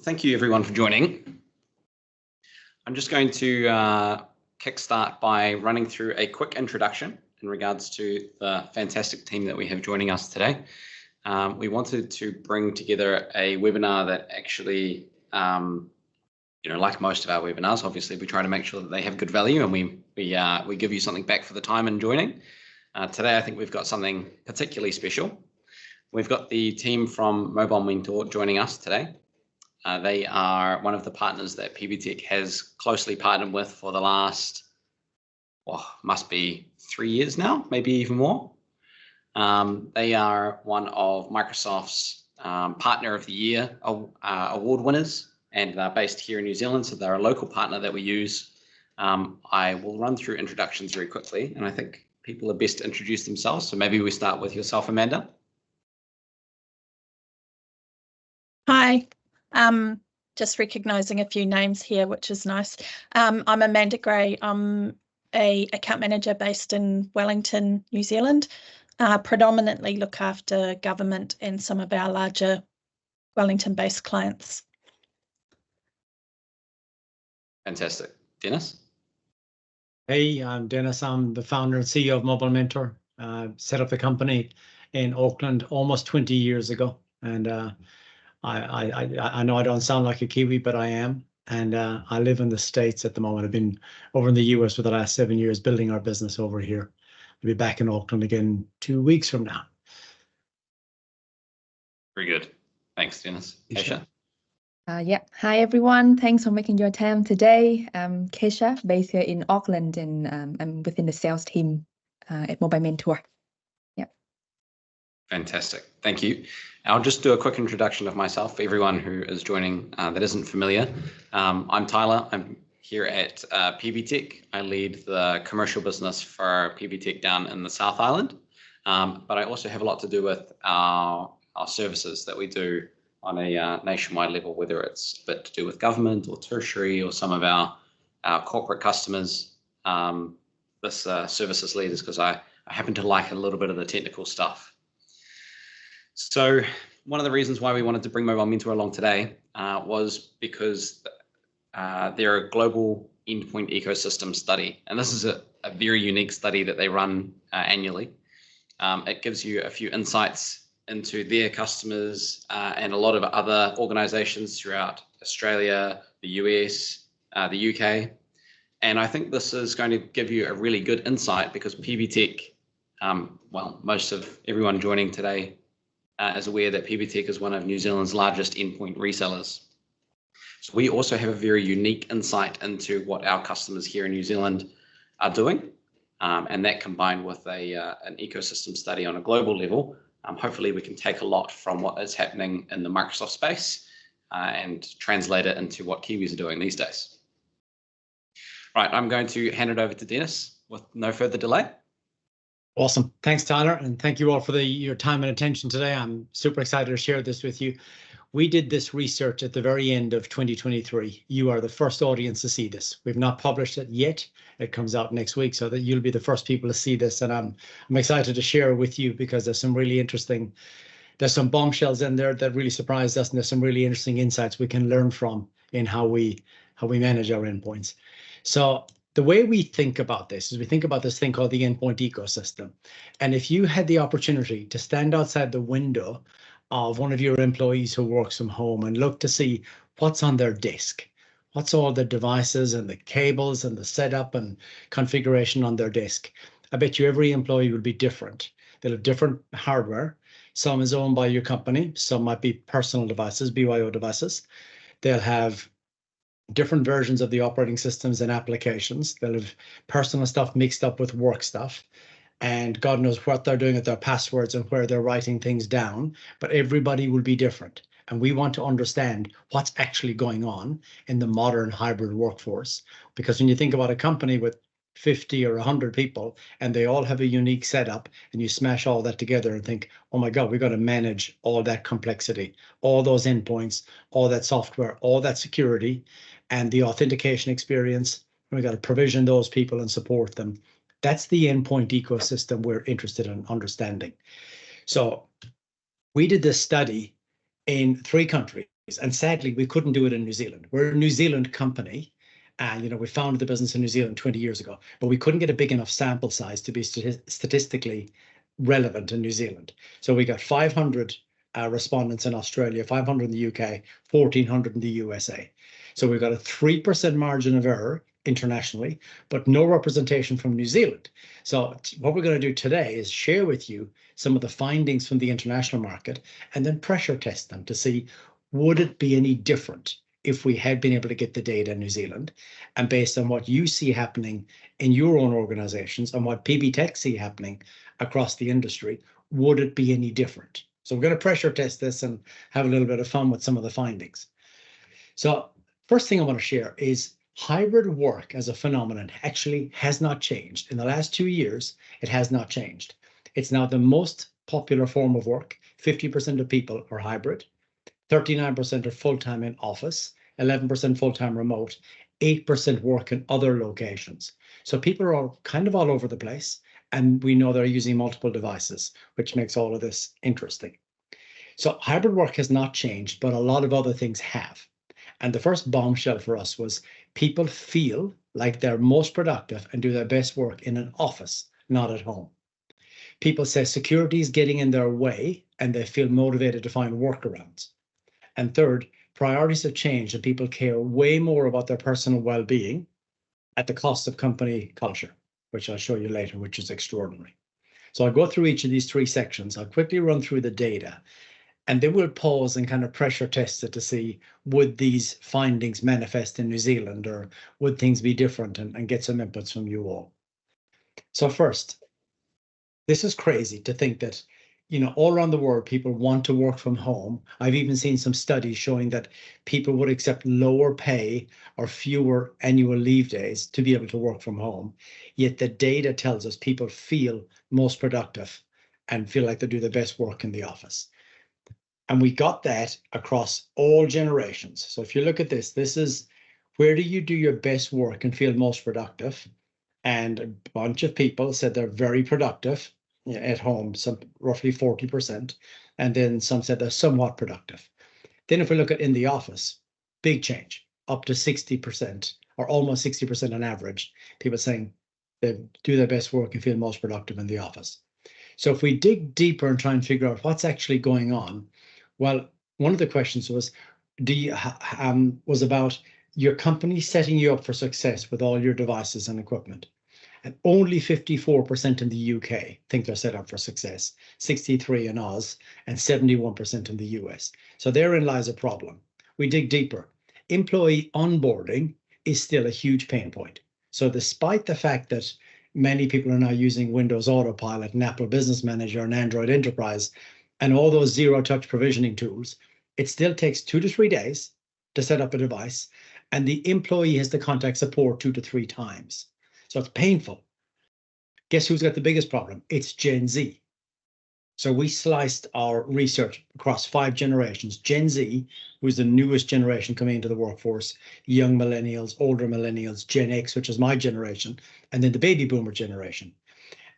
Thank you everyone for joining. I'm just going to kickstart by running through a quick introduction in regards to the fantastic team that we have joining us today. We wanted to bring together a webinar that actually, like most of our webinars, obviously we try to make sure that they have good value and we give you something back for the time in joining. Today I think we've got something particularly special. We've got the team from Mobile Mentor joining us today. They are one of the partners that PBTech has closely partnered with for the last, must be 3 years now, maybe even more. They are one of Microsoft's Partner of the Year award winners, and they're based here in New Zealand, so they're a local partner that we use. I will run through introductions very quickly, and I think people are best to introduce themselves. So maybe we start with yourself, Amanda. Hi. Just recognising a few names here, which is nice. I'm Amanda Gray. I'm an account manager based in Wellington, New Zealand. Predominantly look after government and some of our larger Wellington-based clients. Fantastic. Dennis? Hey, I'm Dennis. I'm the founder and CEO of Mobile Mentor. Set up the company in Auckland almost 20 years ago. And I know I don't sound like a Kiwi, but I am. And I live in the States at the moment. I've been over in the US for the last 7 years building our business over here. I'll be back in Auckland again 2 weeks from now. Very good. Thanks, Dennis. Keisha? Hi everyone. Thanks for making your time today. I'm Keisha, based here in Auckland, and I'm within the sales team at Mobile Mentor. Fantastic. Thank you. I'll just do a quick introduction of myself for everyone who is joining that isn't familiar. I'm Tyler. I'm here at PBTech. I lead the commercial business for PBTech down in the South Island, but I also have a lot to do with our services that we do on a nationwide level, whether it's a bit to do with government or tertiary or some of our corporate customers. This services lead is because I happen to like a little bit of the technical stuff. So one of the reasons why we wanted to bring Mobile Mentor along today was because they're a global endpoint ecosystem study. And this is a very unique study that they run annually. It gives you a few insights into their customers and a lot of other organizations throughout Australia, the US, the UK. And I think this is going to give you a really good insight because PBTech, most of everyone joining today is aware that PBTech is one of New Zealand's largest endpoint resellers. So we also have a very unique insight into what our customers here in New Zealand are doing. And that combined with an ecosystem study on a global level, hopefully we can take a lot from what is happening in the Microsoft space and translate it into what Kiwis are doing these days. Right, I'm going to hand it over to Dennis with no further delay. Awesome. Thanks, Tyler. And thank you all for your time and attention today. I'm super excited to share this with you. We did this research at the very end of 2023. You are the first audience to see this. We've not published it yet. It comes out next week, so that you'll be the first people to see this. And I'm excited to share it with you because there's some really interesting, there's some bombshells in there that really surprised us, and there's some really interesting insights we can learn from in how we manage our endpoints. So the way we think about this is we think about this thing called the endpoint ecosystem. And if you had the opportunity to stand outside the window of one of your employees who works from home and look to see what's on their desk, what's all the devices and the cables and the setup and configuration on their desk, I bet you every employee will be different. They'll have different hardware. Some is owned by your company. Some might be personal devices, BYO devices. They'll have different versions of the operating systems and applications. They'll have personal stuff mixed up with work stuff. And God knows what they're doing with their passwords and where they're writing things down. But everybody will be different. And we want to understand what's actually going on in the modern hybrid workforce. Because when you think about a company with 50 or 100 people and they all have a unique setup and you smash all that together and think, oh my God, we've got to manage all that complexity, all those endpoints, all that software, all that security and the authentication experience. We've got to provision those people and support them. That's the endpoint ecosystem we're interested in understanding. So we did this study in 3 countries. And sadly, we couldn't do it in New Zealand. We're a New Zealand company. And, we founded the business in New Zealand 20 years ago, but we couldn't get a big enough sample size to be statistically relevant in New Zealand. So we got 500 respondents in Australia, 500 in the UK, 1,400 in the USA. So we've got a 3% margin of error internationally, but no representation from New Zealand. So what we're going to do today is share with you some of the findings from the international market and then pressure test them to see, would it be any different if we had been able to get the data in New Zealand, and based on what you see happening in your own organizations and what PB Tech see happening across the industry, would it be any different? So we're going to pressure test this and have a little bit of fun with some of the findings. So first thing I want to share is hybrid work as a phenomenon actually has not changed. In the last 2 years, it has not changed. It's now the most popular form of work. 50% of people are hybrid. 39% are full-time in office, 11% full-time remote, 8% work in other locations. So people are kind of all over the place, and we know they're using multiple devices, which makes all of this interesting. So hybrid work has not changed, but a lot of other things have. And the first bombshell for us was people feel like they're most productive and do their best work in an office, not at home. People say security is getting in their way, and they feel motivated to find workarounds. And third, priorities have changed and people care way more about their personal well-being at the cost of company culture, which I'll show you later, which is extraordinary. So I'll go through each of these 3 sections. I'll quickly run through the data, and then we'll pause and kind of pressure test it to see, would these findings manifest in New Zealand, or would things be different, and get some inputs from you all. So first, this is crazy to think that all around the world, people want to work from home. I've even seen some studies showing that people would accept lower pay or fewer annual leave days to be able to work from home. Yet the data tells us people feel most productive and feel like they do the best work in the office. And we got that across all generations. So if you look at this, this is where do you do your best work and feel most productive? And a bunch of people said they're very productive at home, some roughly 40%, and then some said they're somewhat productive. Then if we look at in the office, big change, up to 60% or almost 60% on average, people saying they do their best work and feel most productive in the office. So if we dig deeper and try and figure out what's actually going on, well, one of the questions was, was about your company setting you up for success with all your devices and equipment. And only 54% in the UK think they're set up for success, 63% in Oz, and 71% in the US. So therein lies a problem. We dig deeper. Employee onboarding is still a huge pain point. So despite the fact that many people are now using Windows Autopilot and Apple Business Manager and Android Enterprise and all those zero-touch provisioning tools, it still takes 2 to 3 days to set up a device, and the employee has to contact support 2 to 3 times. So it's painful. Guess who's got the biggest problem? It's Gen Z. So we sliced our research across 5 generations. Gen Z, who's the newest generation coming into the workforce, young millennials, older millennials, Gen X, which is my generation, and then the baby boomer generation.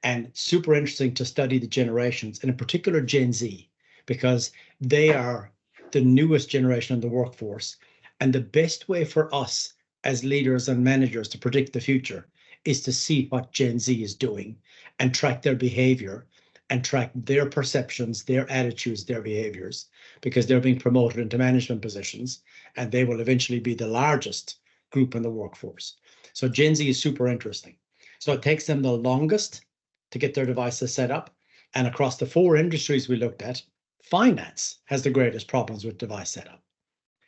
And super interesting to study the generations, and in particular Gen Z, because they are the newest generation in the workforce. And the best way for us as leaders and managers to predict the future is to see what Gen Z is doing and track their behavior and track their perceptions, their attitudes, their behaviors, because they're being promoted into management positions, and they will eventually be the largest group in the workforce. So Gen Z is super interesting. So it takes them the longest to get their devices set up. And across the 4 industries we looked at, finance has the greatest problems with device setup.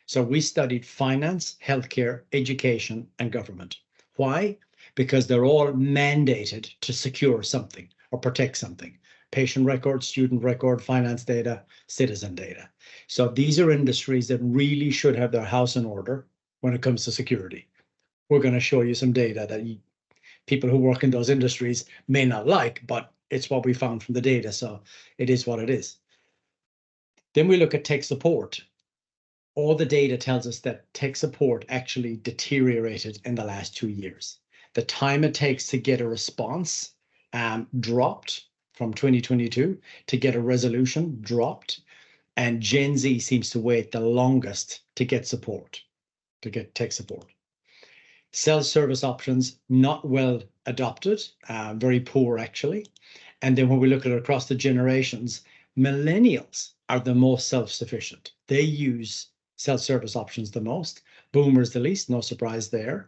So we studied finance, healthcare, education, and government. Why? Because they're all mandated to secure something or protect something. Patient record, student record, finance data, citizen data. So these are industries that really should have their house in order when it comes to security. We're going to show you some data that people who work in those industries may not like, but it's what we found from the data, so it is what it is. Then we look at tech support. All the data tells us that tech support actually deteriorated in the last 2 years. The time it takes to get a response dropped from 2022, to get a resolution dropped, and Gen Z seems to wait the longest to get support, to get tech support. Self-service options, not well adopted, very poor actually. And then when we look at it across the generations, millennials are the most self-sufficient. They use self-service options the most, boomers the least, no surprise there.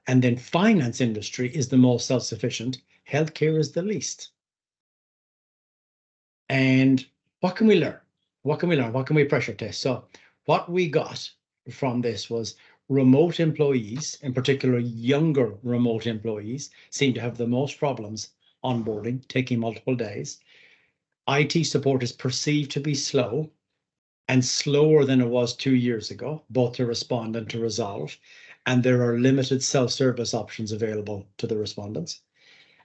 And then finance industry is the most self-sufficient, healthcare is the least. And what can we learn? What can we learn? What can we pressure test? So what we got from this was remote employees, in particular younger remote employees, seem to have the most problems onboarding, taking multiple days. IT support is perceived to be slow and slower than it was 2 years ago, both to respond and to resolve. And there are limited self-service options available to the respondents.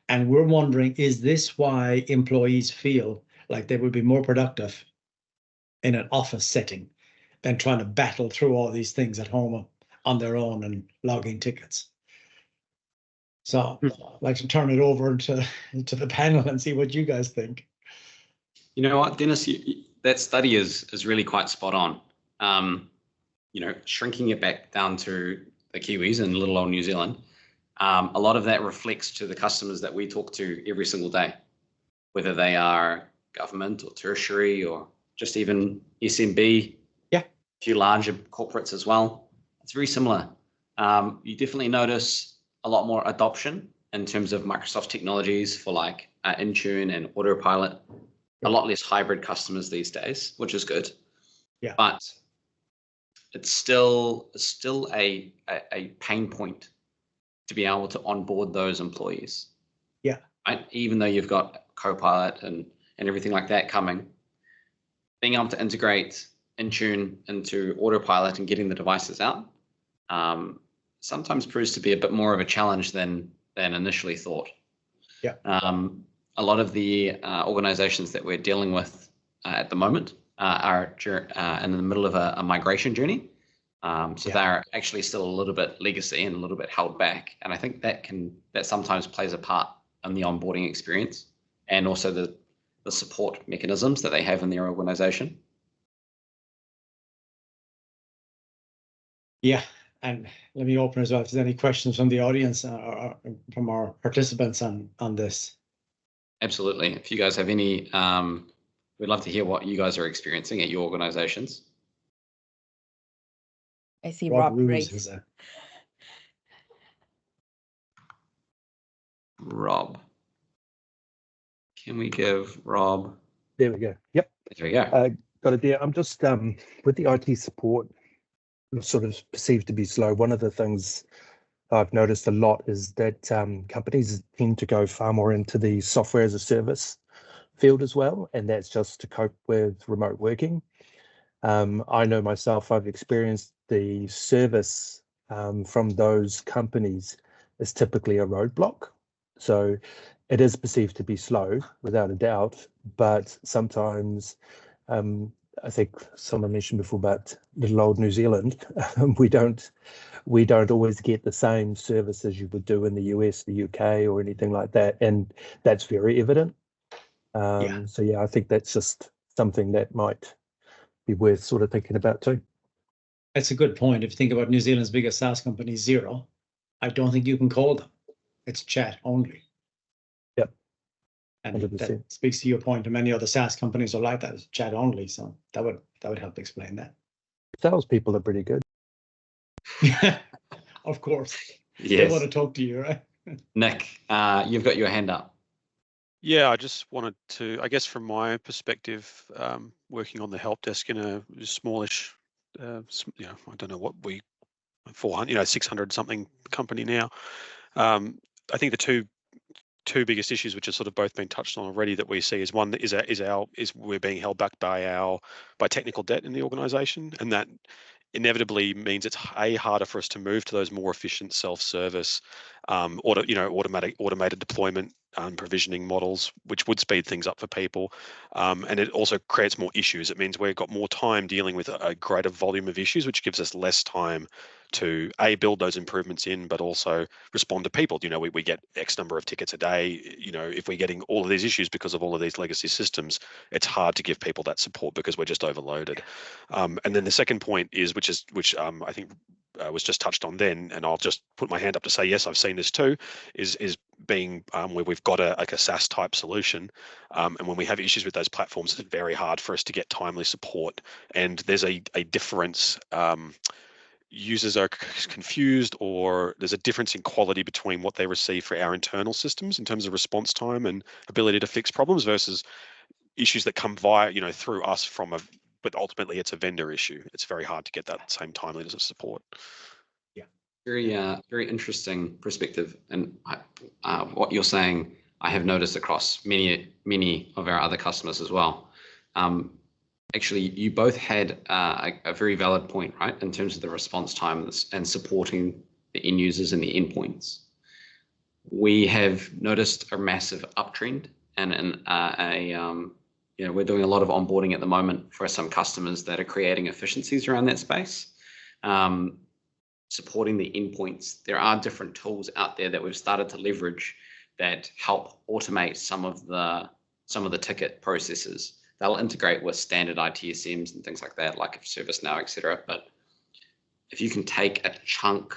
And we're wondering, is this why employees feel like they would be more productive in an office setting than trying to battle through all these things at home on their own and logging tickets? So I'd like to turn it over to the panel and see what you guys think. You know what, Dennis, that study is really quite spot on. You know, shrinking it back down to the Kiwis and little old New Zealand, a lot of that reflects to the customers that we talk to every single day, whether they are government or tertiary or just even SMB, a few larger corporates as well. It's very similar. You definitely notice a lot more adoption in terms of Microsoft technologies for like Intune and Autopilot. A lot less hybrid customers these days, which is good. Yeah. But it's still a pain point to be able to onboard those employees. Yeah. Right? Even though you've got Copilot and everything like that coming, being able to integrate Intune into Autopilot and getting the devices out sometimes proves to be a bit more of a challenge than initially thought. Yeah. A lot of the organizations that we're dealing with at the moment are in the middle of a migration journey. So they're actually still a little bit legacy and a little bit held back. And I think that sometimes plays a part in the onboarding experience and also the support mechanisms that they have in their organization. Yeah, and let me open as well if there's any questions from the audience or from our participants on this. Absolutely. If you guys have any, we'd love to hear what you guys are experiencing at your organizations. I see Rob raised. Rob. Can we give Rob? There we go. Yep. There we go. Got it there. I'm just with the IT support sort of perceived to be slow. One of the things I've noticed a lot is that companies tend to go far more into the software as a service field as well, and that's just to cope with remote working. I know myself, I've experienced the service from those companies is typically a roadblock. So it is perceived to be slow, without a doubt, but sometimes I think someone mentioned before about little old New Zealand. We don't always get the same service as you would do in the US, the UK, or anything like that, and that's very evident. So yeah, I think that's just something that might be worth sort of thinking about too. That's a good point. If you think about New Zealand's biggest SaaS company, Xero, I don't think you can call them. It's chat only. Yep. And 100%. that speaks to your point. And many other SaaS companies are like that, it's chat only. So that would help explain that. Salespeople are pretty good. Yeah, of course. Yes. They want to talk to you, right? Nick, you've got your hand up. Yeah, I just wanted to, I guess from my perspective, working on the help desk in a smallish, I don't know what 400, 600 something company now. I think the two biggest issues, which have sort of both been touched on already, that we see is one is we're being held back by technical debt in the organisation, and that inevitably means it's harder for us to move to those more efficient self-service, automated deployment provisioning models, which would speed things up for people. And it also creates more issues. It means we've got more time dealing with a greater volume of issues, which gives us less time to build those improvements in, but also respond to people. We get X number of tickets a day. If we're getting all of these issues because of all of these legacy systems, it's hard to give people that support because we're just overloaded. And then the second point is, which I think was just touched on then, and I'll just put my hand up to say, yes, I've seen this too, is being where we've got a SaaS type solution. And when we have issues with those platforms, it's very hard for us to get timely support. And there's a difference. Users are confused, or there's a difference in quality between what they receive for our internal systems in terms of response time and ability to fix problems versus issues that come via, through us but ultimately it's a vendor issue. It's very hard to get that same timeliness of support. Yeah, very interesting perspective. And what you're saying, I have noticed across many of our other customers as well. Actually, you both had a very valid point, right, in terms of the response times and supporting the end users and the endpoints. We have noticed a massive uptrend, and we're doing a lot of onboarding at the moment for some customers that are creating efficiencies around that space. Supporting the endpoints, there are different tools out there that we've started to leverage that help automate some of the ticket processes. They'll integrate with standard ITSMs and things like that, like ServiceNow, etc. But if you can take a chunk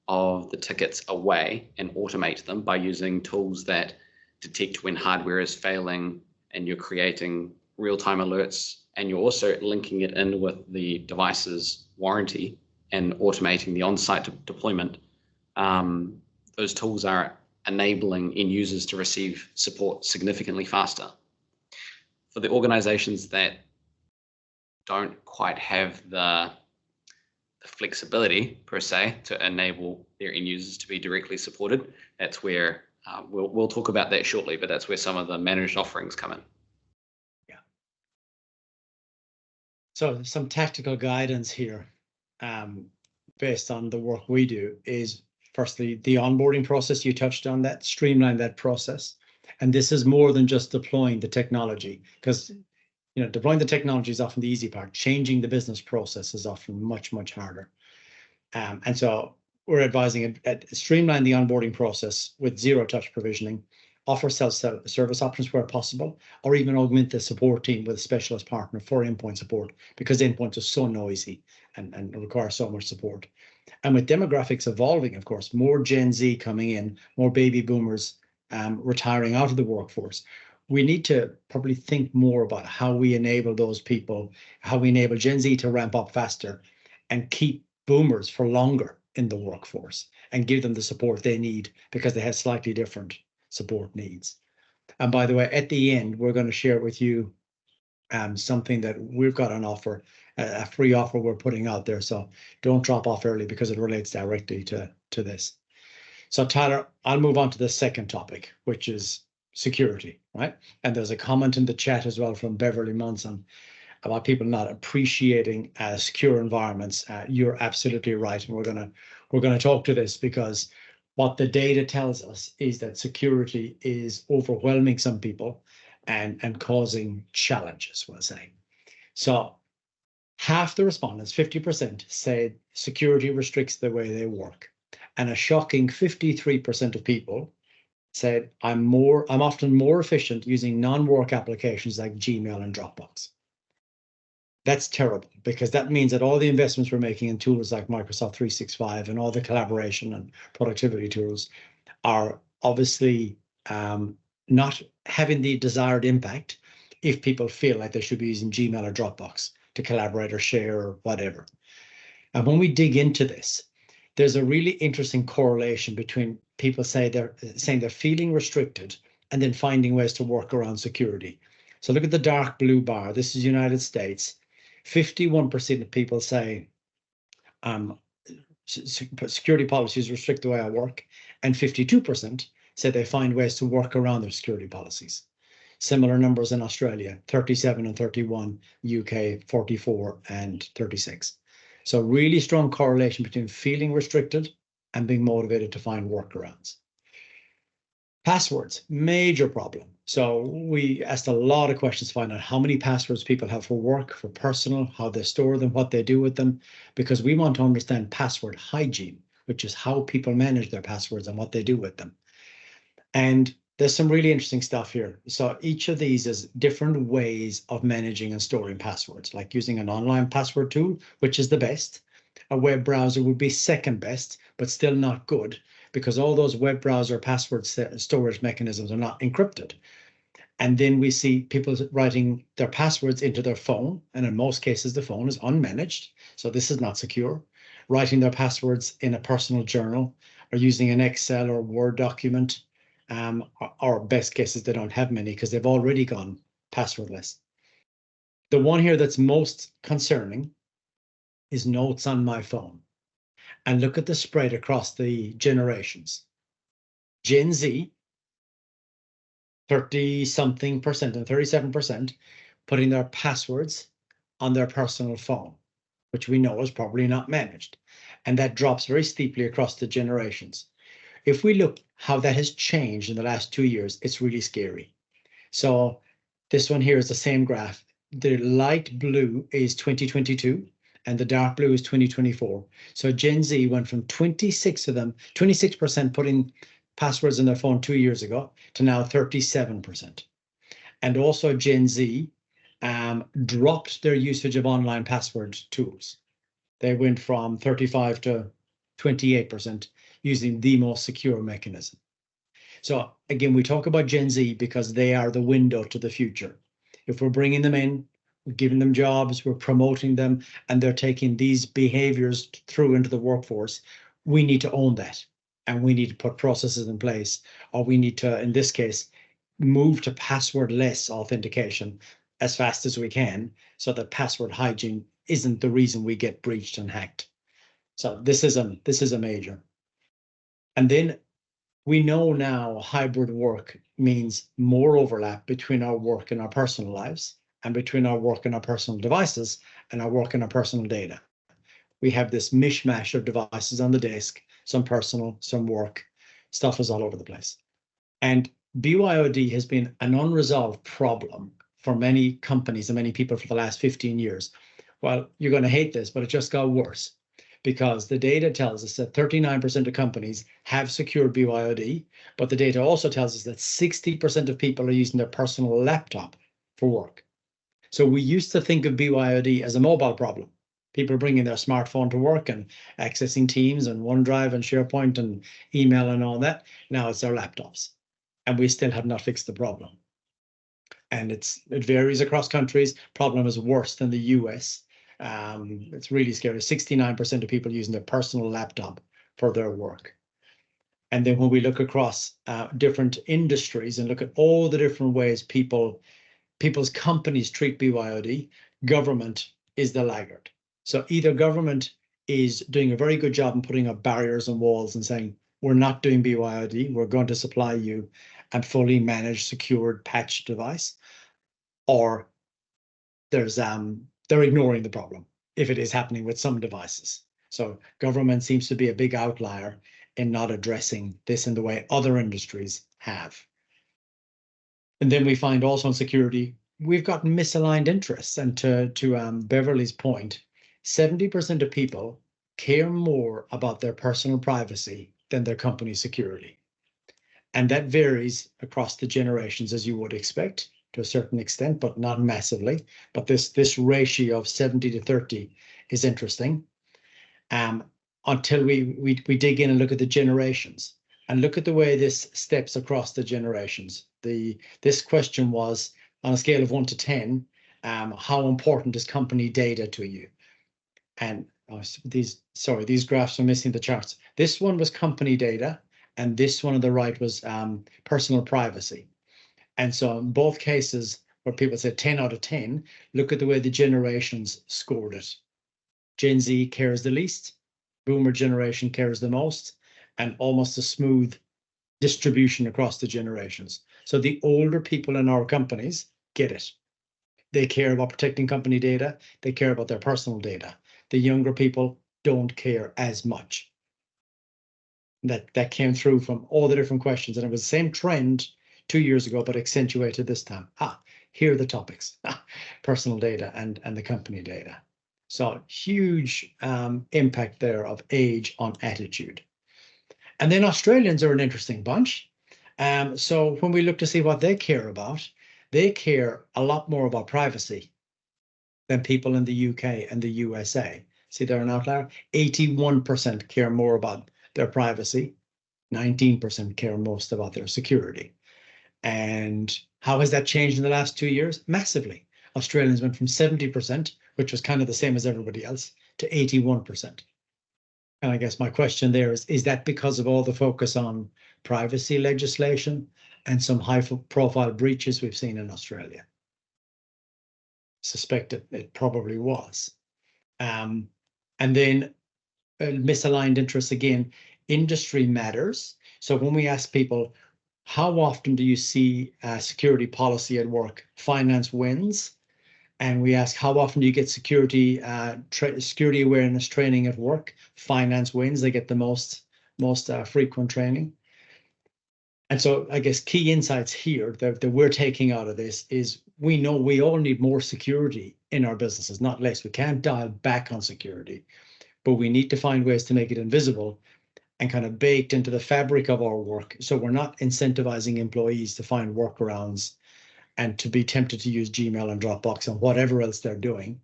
of the tickets away and automate them by using tools that detect when hardware is failing, and you're creating real-time alerts, and you're also linking it in with the device's warranty and automating the on-site deployment, those tools are enabling end users to receive support significantly faster. For the organizations that don't quite have the flexibility per se to enable their end users to be directly supported, that's where we'll talk about that shortly, but that's where some of the managed offerings come in. Yeah. So some tactical guidance here based on the work we do is, firstly, the onboarding process. You touched on that, streamline that process. And this is more than just deploying the technology, because deploying the technology is often the easy part. Changing the business process is often much, much harder. And so we're advising streamline the onboarding process with zero-touch provisioning, offer self-service options where possible, or even augment the support team with a specialist partner for endpoint support, because endpoints are so noisy and require so much support. And with demographics evolving, of course, more Gen Z coming in, more baby boomers retiring out of the workforce, we need to probably think more about how we enable those people, how we enable Gen Z to ramp up faster and keep boomers for longer in the workforce and give them the support they need, because they have slightly different support needs. And by the way, at the end, we're going to share with you something that we've got on offer, a free offer we're putting out there. So don't drop off early, because it relates directly to this. So Tyler, I'll move on to the second topic, which is security, right? And there's a comment in the chat as well from Beverly Monson about people not appreciating secure environments. You're absolutely right, and we're gonna talk to this, because what the data tells us is that security is overwhelming some people and causing challenges, we'll say. So half the respondents, 50%, said security restricts the way they work. And a shocking 53% of people said, I'm often more efficient using non-work applications like Gmail and Dropbox. That's terrible, because that means that all the investments we're making in tools like Microsoft 365 and all the collaboration and productivity tools are obviously not having the desired impact if people feel like they should be using Gmail or Dropbox to collaborate or share or whatever. And when we dig into this, there's a really interesting correlation between people saying they're feeling restricted and then finding ways to work around security. So look at the dark blue bar. This is United States. 51% of people say security policies restrict the way I work, and 52% say they find ways to work around their security policies. Similar numbers in Australia, 37 and 31, UK 44 and 36. So really strong correlation between feeling restricted and being motivated to find workarounds. Passwords, major problem. So we asked a lot of questions to find out how many passwords people have for work, for personal, how they store them, what they do with them, because we want to understand password hygiene, which is how people manage their passwords and what they do with them. And there's some really interesting stuff here. So each of these is different ways of managing and storing passwords, like using an online password tool, which is the best. A web browser would be second best, but still not good, because all those web browser password storage mechanisms are not encrypted. And then we see people writing their passwords into their phone, and in most cases, the phone is unmanaged, so this is not secure. Writing their passwords in a personal journal, or using an Excel or Word document, or best cases, they don't have many because they've already gone passwordless. The one here that's most concerning is notes on my phone. And look at the spread across the generations. Gen Z, 30-something% and 37% putting their passwords on their personal phone, which we know is probably not managed. And that drops very steeply across the generations. If we look how that has changed in the last 2 years, it's really scary. So this one here is the same graph. The light blue is 2022. And the dark blue is 2024. So Gen Z went from 26% putting passwords in their phone 2 years ago to now 37%. And also Gen Z dropped their usage of online password tools. They went from 35 to 28% using the most secure mechanism. So again, we talk about Gen Z because they are the window to the future. If we're bringing them in, we're giving them jobs, we're promoting them, and they're taking these behaviors through into the workforce, we need to own that. And we need to put processes in place, or we need to, in this case, move to passwordless authentication as fast as we can, so that password hygiene isn't the reason we get breached and hacked. So this is a major. And then we know now hybrid work means more overlap between our work and our personal lives, and between our work and our personal devices and our work and our personal data. We have this mishmash of devices on the desk, some personal, some work, stuff is all over the place. And BYOD has been an unresolved problem for many companies and many people for the last 15 years. Well, you're going to hate this, but it just got worse, because the data tells us that 39% of companies have secured BYOD, but the data also tells us that 60% of people are using their personal laptop for work. So we used to think of BYOD as a mobile problem. People are bringing their smartphone to work and accessing Teams and OneDrive and SharePoint and email and all that. Now it's their laptops, and we still have not fixed the problem. And it varies across countries. Problem is worse than the US. It's really scary. 69% of people using their personal laptop for their work. And then when we look across different industries and look at all the different ways people's companies treat BYOD, government is the laggard. So either government is doing a very good job in putting up barriers and walls and saying, we're not doing BYOD, we're going to supply you a fully managed, secured, patched device, or they're ignoring the problem if it is happening with some devices. So government seems to be a big outlier in not addressing this in the way other industries have. And then we find also in security, we've got misaligned interests. And to Beverly's point, 70% of people care more about their personal privacy than their company security. And that varies across the generations, as you would expect, to a certain extent, but not massively. But this ratio of 70 to 30 is interesting. Until we dig in and look at the generations and look at the way this steps across the generations. This question was on a scale of 1 to 10, how important is company data to you? And these graphs are missing the charts. This one was company data, and this one on the right was personal privacy. And so in both cases where people said 10 out of 10, look at the way the generations scored it. Gen Z cares the least, Boomer generation cares the most, and almost a smooth distribution across the generations. So the older people in our companies get it. They care about protecting company data. They care about their personal data. The younger people don't care as much. that came through from all the different questions. And it was the same trend 2 years ago, but accentuated this time. Here are the topics, personal data and the company data. So huge impact there of age on attitude. And then Australians are an interesting bunch. So when we look to see what they care about, they care a lot more about privacy than people in the UK and the USA. See, they're an outlier. 81% care more about their privacy. 19% care most about their security. And how has that changed in the last 2 years? Massively. Australians went from 70%, which was kind of the same as everybody else, to 81%. And I guess my question there is that because of all the focus on privacy legislation and some high-profile breaches we've seen in Australia? Suspect it probably was. And then misaligned interests again. Industry matters. So when we ask people, how often do you see security policy at work? Finance wins. And we ask, how often do you get security awareness training at work? Finance wins. They get the most frequent training. And so I guess key insights here that we're taking out of this is we know we all need more security in our businesses, not less. We can't dial back on security, but we need to find ways to make it invisible and kind of baked into the fabric of our work. So we're not incentivizing employees to find workarounds and to be tempted to use Gmail and Dropbox and whatever else they're doing.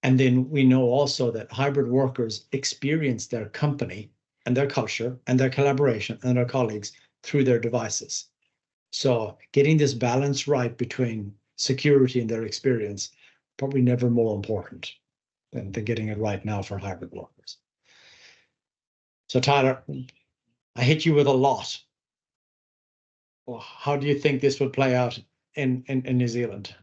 And then we know also that hybrid workers experience their company and their culture and their collaboration and their colleagues through their devices. So getting this balance right between security and their experience, probably never more important than getting it right now for hybrid workers. So Tyler, I hit you with a lot. Well, how do you think this would play out in New Zealand?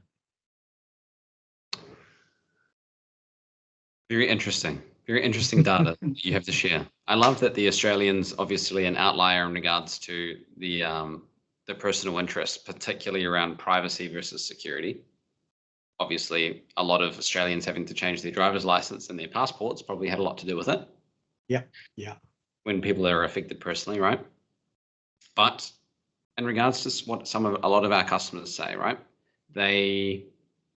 Very interesting data you have to share. I love that the Australians obviously an outlier in regards to the personal interests, particularly around privacy versus security. Obviously, a lot of Australians having to change their driver's license and their passports probably had a lot to do with it. Yeah. When people are affected personally, right? But in regards to what a lot of our customers say, right? They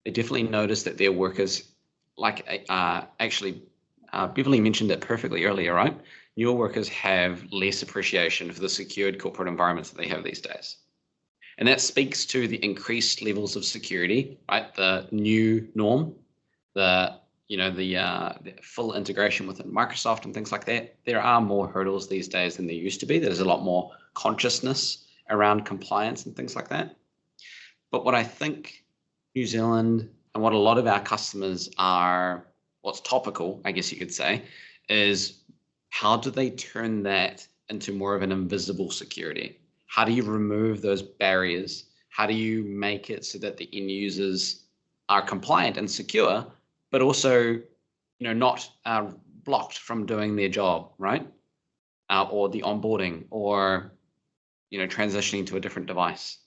definitely notice that their workers, like actually Beverly mentioned it perfectly earlier, right? Your workers have less appreciation for the secured corporate environments that they have these days. And that speaks to the increased levels of security, right? The new norm, the full integration within Microsoft and things like that. There are more hurdles these days than there used to be. There's a lot more consciousness around compliance and things like that. But what I think New Zealand and what a lot of our customers are, what's topical, I guess you could say, is how do they turn that into more of an invisible security? How do you remove those barriers? How do you make it so that the end users are compliant and secure, but also, not blocked from doing their job, right? Or the onboarding, or transitioning to a different device.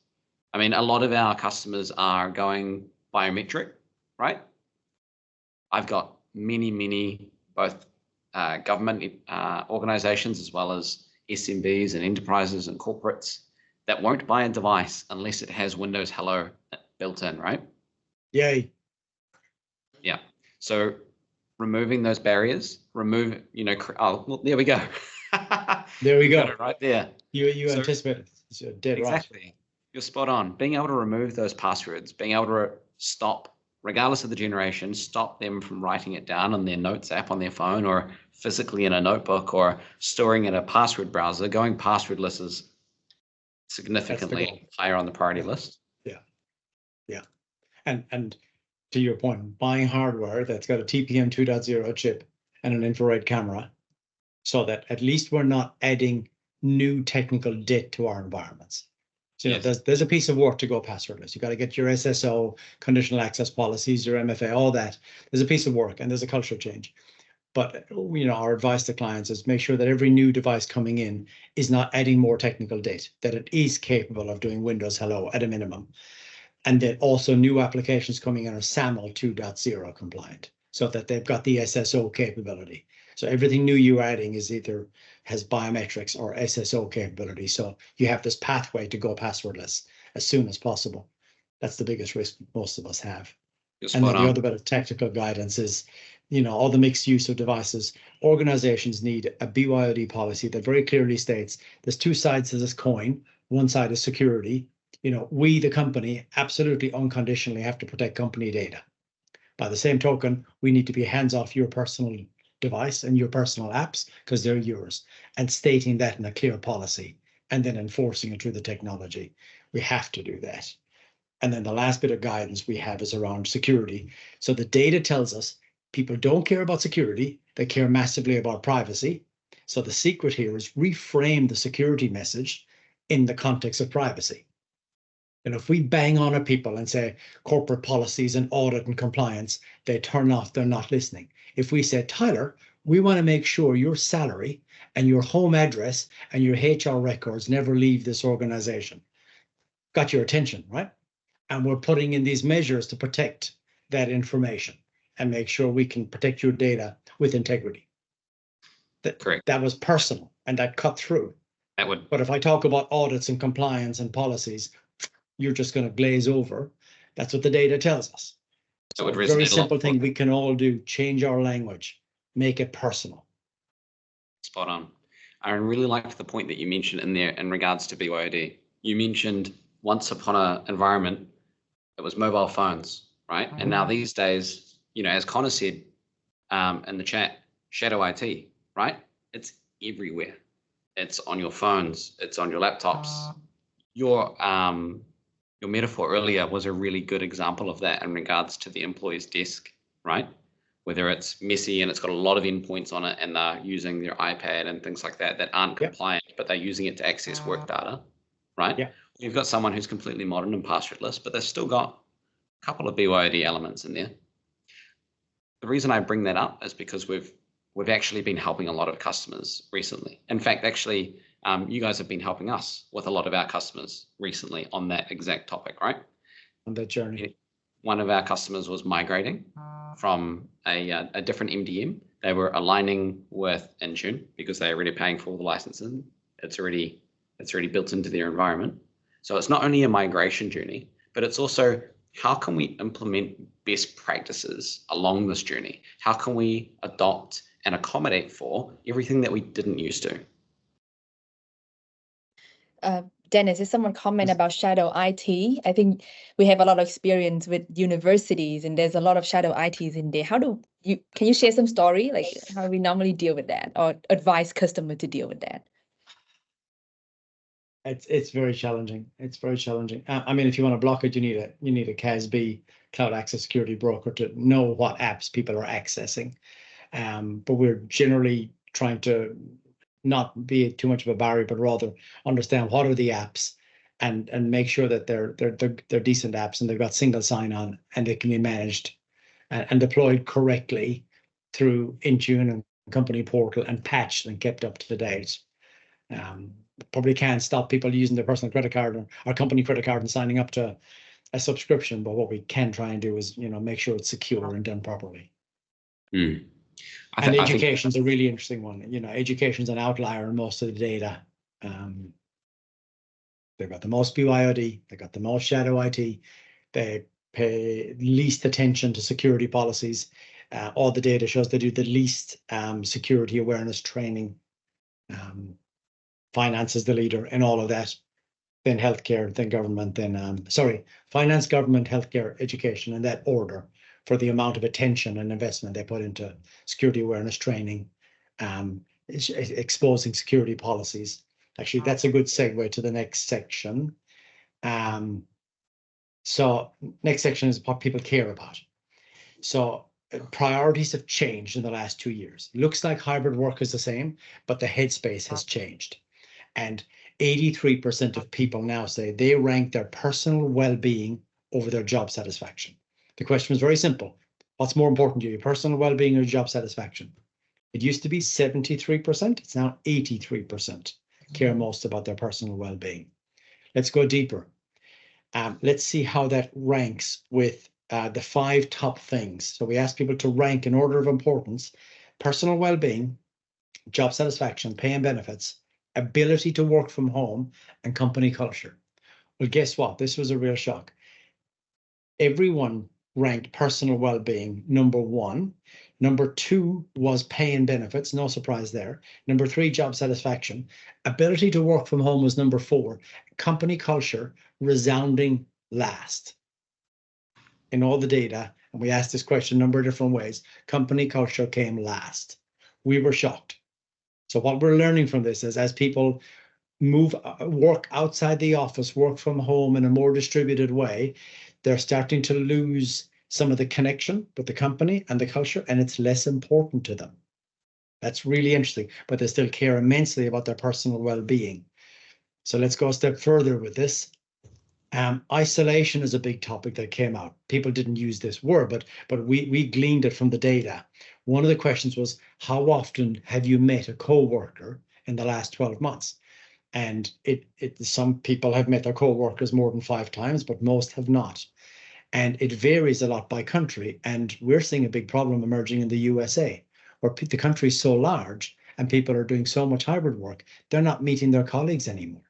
I mean, a lot of our customers are going biometric, right? I've got many, both government organizations as well as SMBs and enterprises and corporates that won't buy a device unless it has Windows Hello built in, right? Yay. Yeah. So removing those barriers, oh, well, there we go. There we go. Got it right there. You anticipate it. You're dead exactly. Right. You're spot on. Being able to remove those passwords, being able to stop, regardless of the generation, stop them from writing it down on their notes app on their phone or physically in a notebook or storing in a password browser. Going passwordless is significantly higher on the priority list. Yeah. And to your point, buying hardware that's got a TPM 2.0 chip and an infrared camera, so that at least we're not adding new technical debt to our environments. So yes. There's a piece of work to go passwordless. You got to get your SSO, conditional access policies, your MFA, all that. There's a piece of work and there's a cultural change. But our advice to clients is make sure that every new device coming in is not adding more technical debt, that it is capable of doing Windows Hello at a minimum. And that also new applications coming in are SAML 2.0 compliant, so that they've got the SSO capability. So everything new you're adding is either has biometrics or SSO capability. So you have this pathway to go passwordless as soon as possible. That's the biggest risk most of us have. And then the other bit of technical guidance is, all the mixed use of devices. Organizations need a BYOD policy that very clearly states there's two sides to this coin. One side is security. We, the company, absolutely unconditionally have to protect company data. By the same token, we need to be hands off your personal device and your personal apps because they're yours, and stating that in a clear policy and then enforcing it through the technology. We have to do that. And then the last bit of guidance we have is around security. So the data tells us people don't care about security. They care massively about privacy. So the secret here is reframe the security message in the context of privacy. And if we bang on at people and say corporate policies and audit and compliance, they turn off, they're not listening. If we say, Tyler, we want to make sure your salary and your home address and your HR records never leave this organization. Got your attention, right? And we're putting in these measures to protect that information and make sure we can protect your data with integrity. Correct. That was personal and that cut through. But if I talk about audits and compliance and policies, you're just going to glaze over. That's what the data tells us. So a very simple thing we can all do, change our language, make it personal. Spot on. I really liked the point that you mentioned in there in regards to BYOD. You mentioned once upon an environment, it was mobile phones, right? And now these days, as Connor said in the chat, shadow IT, right? It's everywhere. It's on your phones. It's on your laptops. Your metaphor earlier was a really good example of that in regards to the employee's desk, right? Whether it's messy and it's got a lot of endpoints on it and they're using their iPad and things like that aren't compliant, but they're using it to access work data, right? Yeah. You've got someone who's completely modern and passwordless, but they've still got a couple of BYOD elements in there. The reason I bring that up is because we've actually been helping a lot of customers recently. In fact, actually, you guys have been helping us with a lot of our customers recently on that exact topic, right? On that journey. One of our customers was migrating from a different MDM. They were aligning with Intune because they're already paying for all the licensing. It's already built into their environment. So it's not only a migration journey, but it's also how can we implement best practices along this journey? How can we adopt and accommodate for everything that we didn't used to? Dennis, is someone comment about shadow IT? I think we have a lot of experience with universities and there's a lot of shadow ITs in there. Can you share some story, like how we normally deal with that or advise customer to deal with that? It's very challenging. It's very challenging. I mean, if you want to block it, you need a CASB, Cloud Access Security Broker, to know what apps people are accessing. But we're generally trying to not be too much of a barrier, but rather understand what are the apps and make sure that they're decent apps and they've got single sign-on and they can be managed and deployed correctly through Intune and company portal and patched and kept up to date. Probably can't stop people using their personal credit card or company credit card and signing up to a subscription, but what we can try and do is make sure it's secure and done properly. And education's a really interesting one. Education's an outlier in most of the data. They've got the most BYOD, they've got the most shadow IT, they pay least attention to security policies. All the data shows they do the least security awareness training. Finance is the leader in all of that, then healthcare, then government, then finance, government, healthcare, education, in that order for the amount of attention and investment they put into security awareness training, exposing security policies. Actually, that's a good segue to the next section. So next section is what people care about. So priorities have changed in the last 2 years. Looks like hybrid work is the same, but the headspace has changed. And 83% of people now say they rank their personal well-being over their job satisfaction. The question is very simple. What's more important to you, your personal well-being or job satisfaction? It used to be 73%. It's now 83% care most about their personal well-being. Let's go deeper. Let's see how that ranks with the 5 top things. So we asked people to rank in order of importance personal well-being, job satisfaction, pay and benefits, ability to work from home, and company culture. Well, guess what? This was a real shock. Everyone ranked personal well-being number 1. Number 2 was pay and benefits, no surprise there. Number 3, job satisfaction. Ability to work from home was number 4. Company culture, resounding last. In all the data, and we asked this question a number of different ways, company culture came last. We were shocked. So what we're learning from this is, as people move, work outside the office, work from home in a more distributed way, they're starting to lose some of the connection with the company and the culture, and it's less important to them. That's really interesting, but they still care immensely about their personal well-being. So let's go a step further with this. Isolation is a big topic that came out. People didn't use this word, but we gleaned it from the data. One of the questions was, how often have you met a co-worker in the last 12 months? And some people have met their co-workers more than 5 times, but most have not. And it varies a lot by country. And we're seeing a big problem emerging in the USA, where the country is so large and people are doing so much hybrid work, they're not meeting their colleagues anymore.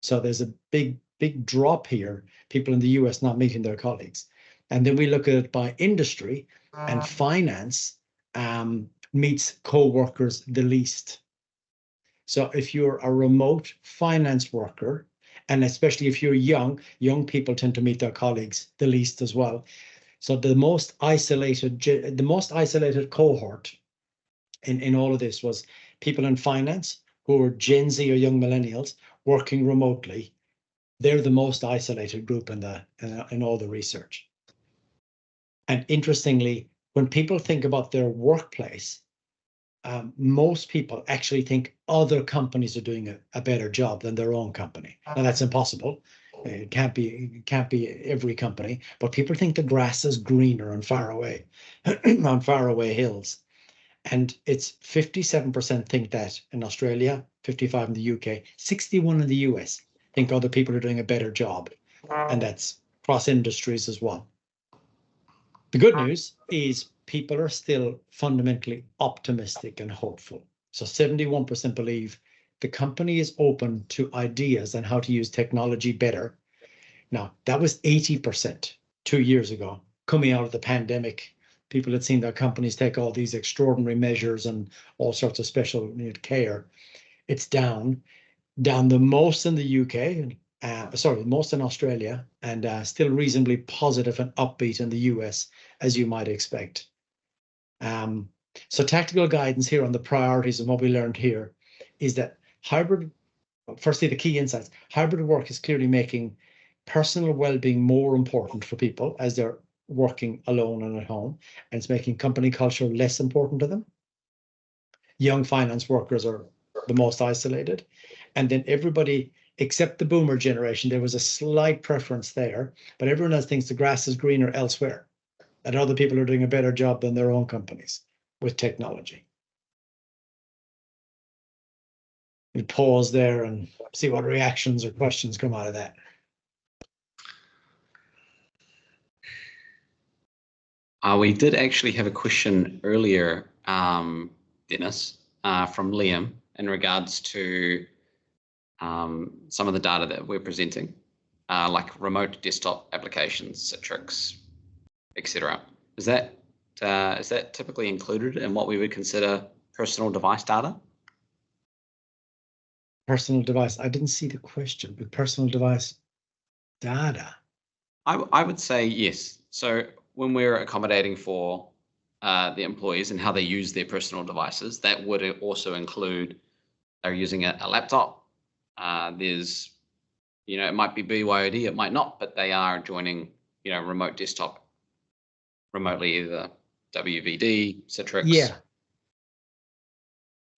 So there's a big drop here, people in the US not meeting their colleagues. And then we look at it by industry, and finance meets co-workers the least. So if you're a remote finance worker, and especially if you're young people tend to meet their colleagues the least as well. So the most isolated cohort in all of this was people in finance who are Gen Z or young millennials working remotely. They're the most isolated group in all the research. And interestingly, when people think about their workplace, most people actually think other companies are doing a better job than their own company. Now that's impossible. It can't be every company, but people think the grass is greener on faraway hills. And it's 57% think that in Australia, 55 in the UK, 61 in the US think other people are doing a better job. And that's across industries as well. The good news is people are still fundamentally optimistic and hopeful. So 71% believe the company is open to ideas on how to use technology better. Now, that was 80% 2 years ago. Coming out of the pandemic, people had seen their companies take all these extraordinary measures and all sorts of special care. It's down the most in the UK, most in Australia, and still reasonably positive and upbeat in the US, as you might expect. So tactical guidance here on the priorities and what we learned here is that firstly, the key insights, hybrid work is clearly making personal well-being more important for people as they're working alone and at home, and it's making company culture less important to them. Young finance workers are the most isolated, and then everybody except the boomer generation, there was a slight preference there, but everyone else thinks the grass is greener elsewhere, that other people are doing a better job than their own companies with technology. We pause there and see what reactions or questions come out of that. We did actually have a question earlier, Dennis, from Liam in regards to some of the data that we're presenting, like remote desktop applications, Citrix, etc. Is that typically included in what we would consider personal device data? Personal device. I didn't see the question, but personal device data. I would say yes. So when we're accommodating for the employees and how they use their personal devices, that would also include they're using a laptop. There's, it might be BYOD, it might not, but they are joining, remote desktop remotely, either WVD, Citrix. Yeah.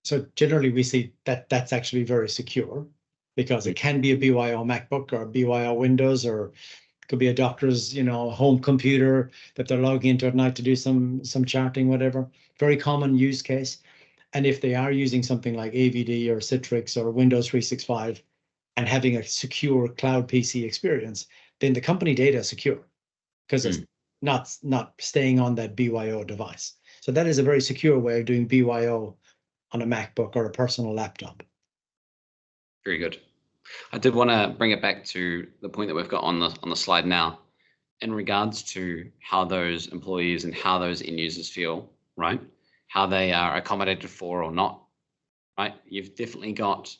So generally we see that that's actually very secure, because it can be a BYO MacBook or a BYO Windows, or it could be a doctor's, home computer that they're logging into at night to do some charting, whatever. Very common use case. And if they are using something like AVD or Citrix or Windows 365 and having a secure cloud PC experience, then the company data is secure, because it's not staying on that BYO device. So that is a very secure way of doing BYO on a MacBook or a personal laptop. Very good. I did want to bring it back to the point that we've got on the slide now, in regards to how those employees and how those end users feel, right? How they are accommodated for or not, right? You've definitely got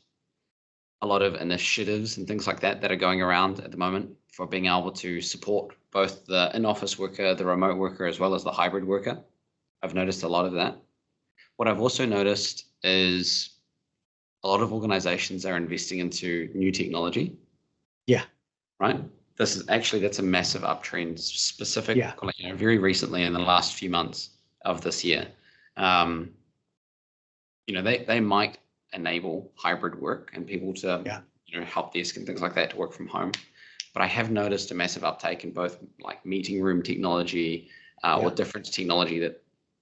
a lot of initiatives and things like that that are going around at the moment for being able to support both the in-office worker, the remote worker, as well as the hybrid worker. I've noticed a lot of that. What I've also noticed is a lot of organizations are investing into new technology. Yeah. Right? That's a massive uptrend, specific, Yeah. Very recently in the last few months of this year. They might enable hybrid work and people to, help desk and things like that to work from home. But I have noticed a massive uptake in both like meeting room technology or different technology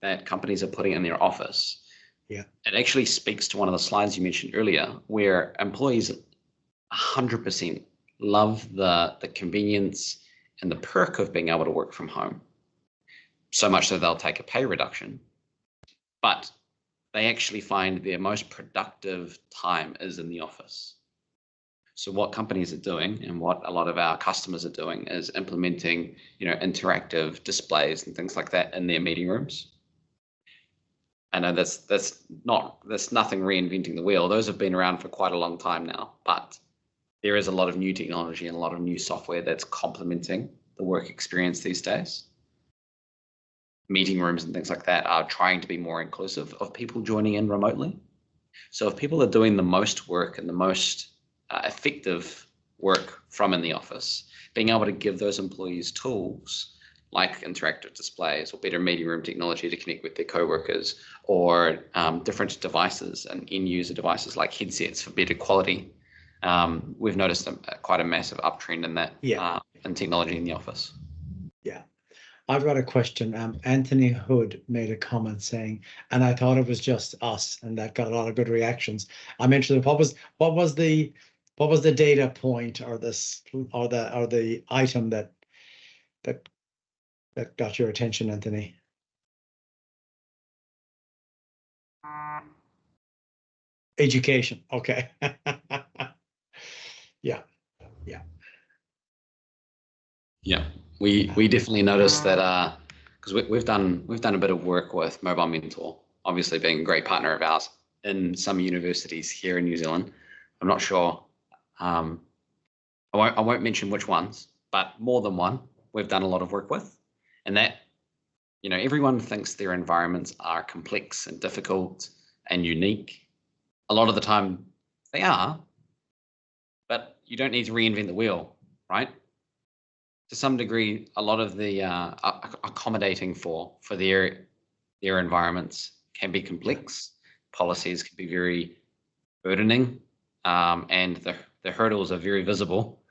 that companies are putting in their office. Yeah. It actually speaks to one of the slides you mentioned earlier, where employees 100% love the convenience and the perk of being able to work from home. So much so they'll take a pay reduction. But they actually find their most productive time is in the office. So what companies are doing and what a lot of our customers are doing is implementing, interactive displays and things like that in their meeting rooms. I know that's nothing reinventing the wheel. Those have been around for quite a long time now, but there is a lot of new technology and a lot of new software that's complementing the work experience these days. Meeting rooms and things like that are trying to be more inclusive of people joining in remotely. So if people are doing the most work and the most effective work from in the office, being able to give those employees tools like interactive displays or better meeting room technology to connect with their coworkers, or different devices and end user devices like headsets for better quality, we've noticed quite a massive uptrend in that in technology in the office. Yeah. I've got a question. Anthony Hood made a comment saying, and I thought it was just us, and that got a lot of good reactions. I mentioned what was the data point or the item that got your attention, Anthony? Education. Okay. Yeah. We definitely noticed that because we've done a bit of work with Mobile Mentor, obviously being a great partner of ours in some universities here in New Zealand. I'm not sure. I won't mention which ones, but more than one we've done a lot of work with, and that everyone thinks their environments are complex and difficult and unique. A lot of the time they are, but you don't need to reinvent the wheel, right? To some degree, a lot of the accommodating for their environments can be complex. Policies can be very burdening, and the hurdles are very visible.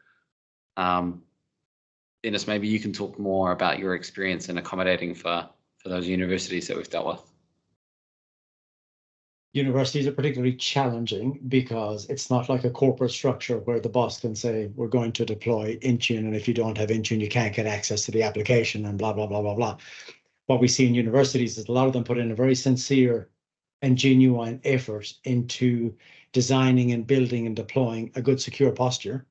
Dennis, maybe you can talk more about your experience in accommodating for those universities that we've dealt with. Universities are particularly challenging because it's not like a corporate structure where the boss can say, we're going to deploy Intune, and if you don't have Intune, you can't get access to the application and blah, blah, blah, blah, blah. What we see in universities is a lot of them put in a very sincere and genuine effort into designing and building and deploying a good secure posture.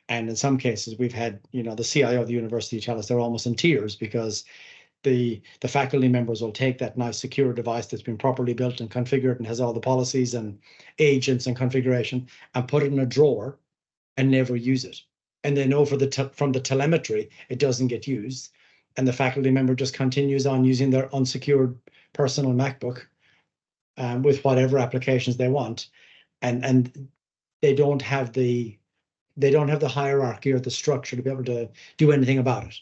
And in some cases, we've had, the CIO of the university tell us they're almost in tears because the faculty members will take that nice secure device that's been properly built and configured and has all the policies and agents and configuration and put it in a drawer and never use it. And they know from the telemetry, it doesn't get used. And the faculty member just continues on using their unsecured personal MacBook with whatever applications they want. And they don't have the hierarchy or the structure to be able to do anything about it.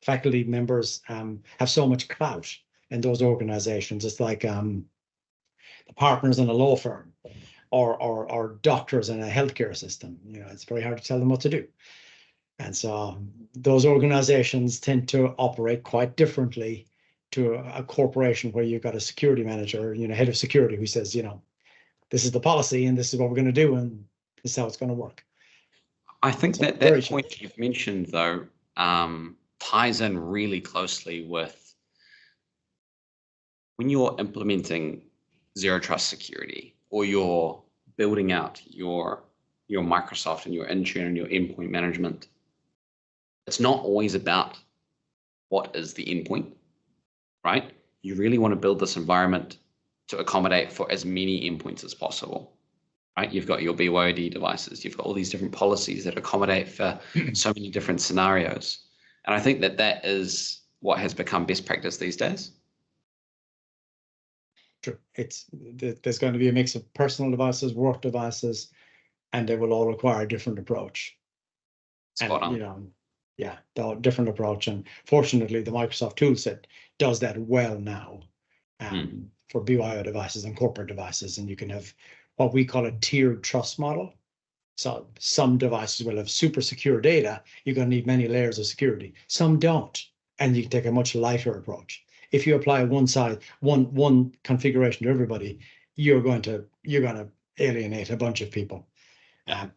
Faculty members have so much clout in those organizations. It's like the partners in a law firm or doctors in a healthcare system. It's very hard to tell them what to do. And so those organizations tend to operate quite differently to a corporation where you've got a security manager, head of security, who says, this is the policy and this is what we're going to do and this is how it's going to work. I think that point you've mentioned, though, ties in really closely with when you're implementing zero trust security, or you're building out your Microsoft and your Intune and your endpoint management, it's not always about what is the endpoint, right? You really want to build this environment to accommodate for as many endpoints as possible, right? You've got your BYOD devices, you've got all these different policies that accommodate for so many different scenarios. And I think that is what has become best practice these days. True. There's going to be a mix of personal devices, work devices, and they will all require a different approach. Spot on. You know, yeah, different approach. And fortunately, the Microsoft toolset does that well now for BYO devices and corporate devices. And you can have what we call a tiered trust model. So some devices will have super secure data. You're going to need many layers of security. Some don't, and you can take a much lighter approach. If you apply one configuration to everybody, you're going to alienate a bunch of people,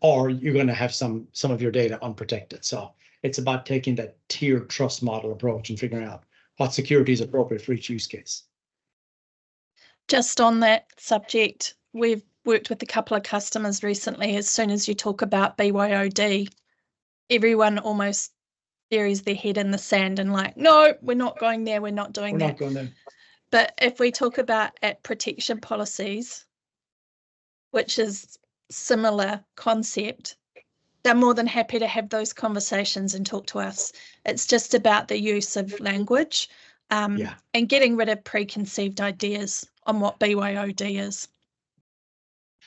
or you're going to have some of your data unprotected. So it's about taking that tiered trust model approach and figuring out what security is appropriate for each use case. Just on that subject, we've worked with a couple of customers recently. As soon as you talk about BYOD, everyone almost buries their head in the sand and like, no, we're not going there, we're not doing that. We're not going there. But if we talk about app protection policies, which is similar concept, they're more than happy to have those conversations and talk to us. It's just about the use of language and getting rid of preconceived ideas on what BYOD is.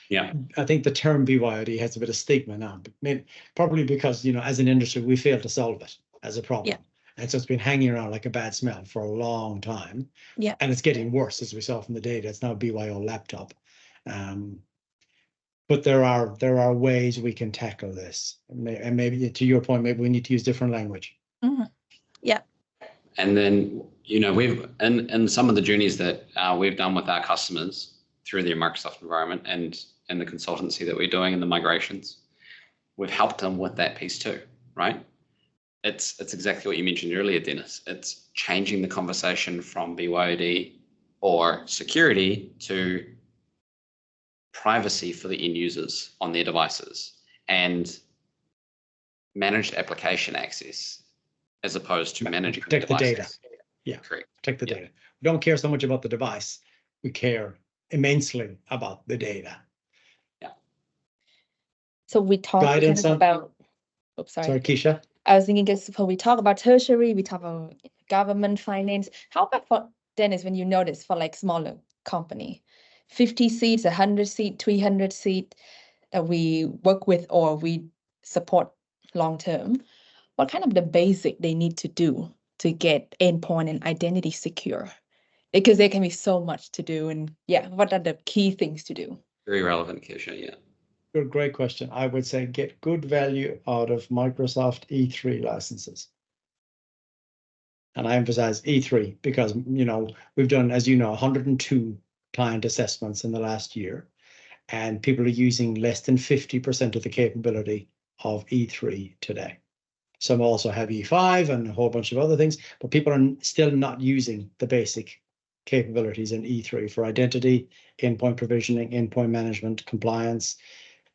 Yeah, I think the term BYOD has a bit of stigma now, but probably because, you know, as an industry, we failed to solve it as a problem. Yeah. And so it's been hanging around like a bad smell for a long time. Yeah. And it's getting worse, as we saw from the data. It's now a BYO laptop. But there are ways we can tackle this. And maybe to your point, maybe we need to use different language. Mm-hmm. Yeah. And then, you know, we've in some of the journeys that we've done with our customers through their Microsoft environment and the consultancy that we're doing and the migrations, we've helped them with that piece too, right? It's exactly what you mentioned earlier, Dennis. It's changing the conversation from BYOD or security to privacy for the end users on their devices and managed application access as opposed to managing protect the data. Yeah, correct. Protect the data. We don't care so much about the device. We care immensely about the data. Yeah. So we talked about. Oops, sorry, Keisha. I was thinking, because when we talk about tertiary, we talk about government finance. How about for Dennis, when you notice for like smaller company, 50 seats, 100 seat, 300 seat that we work with or we support long term, what kind of the basic they need to do to get endpoint and identity secure? Because there can be so much to do, and what are the key things to do? Very relevant, Keisha, yeah. Good, great question. I would say get good value out of Microsoft E3 licenses. And I emphasize E3 because, you know, we've done, as you know, 102 client assessments in the last year, and people are using less than 50% of the capability of E3 today. Some also have E5 and a whole bunch of other things, but people are still not using the basic capabilities in E3 for identity, endpoint provisioning, endpoint management, compliance.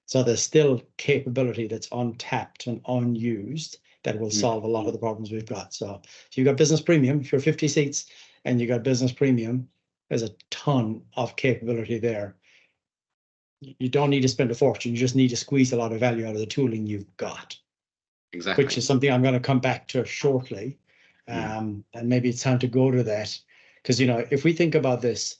So there's still capability that's untapped and unused that will solve a lot of the problems we've got. So if you've got business premium, if you're 50 seats and you got business premium, there's a ton of capability there. You don't need to spend a fortune. You just need to squeeze a lot of value out of the tooling you've got. Exactly. Which is something I'm going to come back to shortly. And maybe it's time to go to that. Because, you know, if we think about this,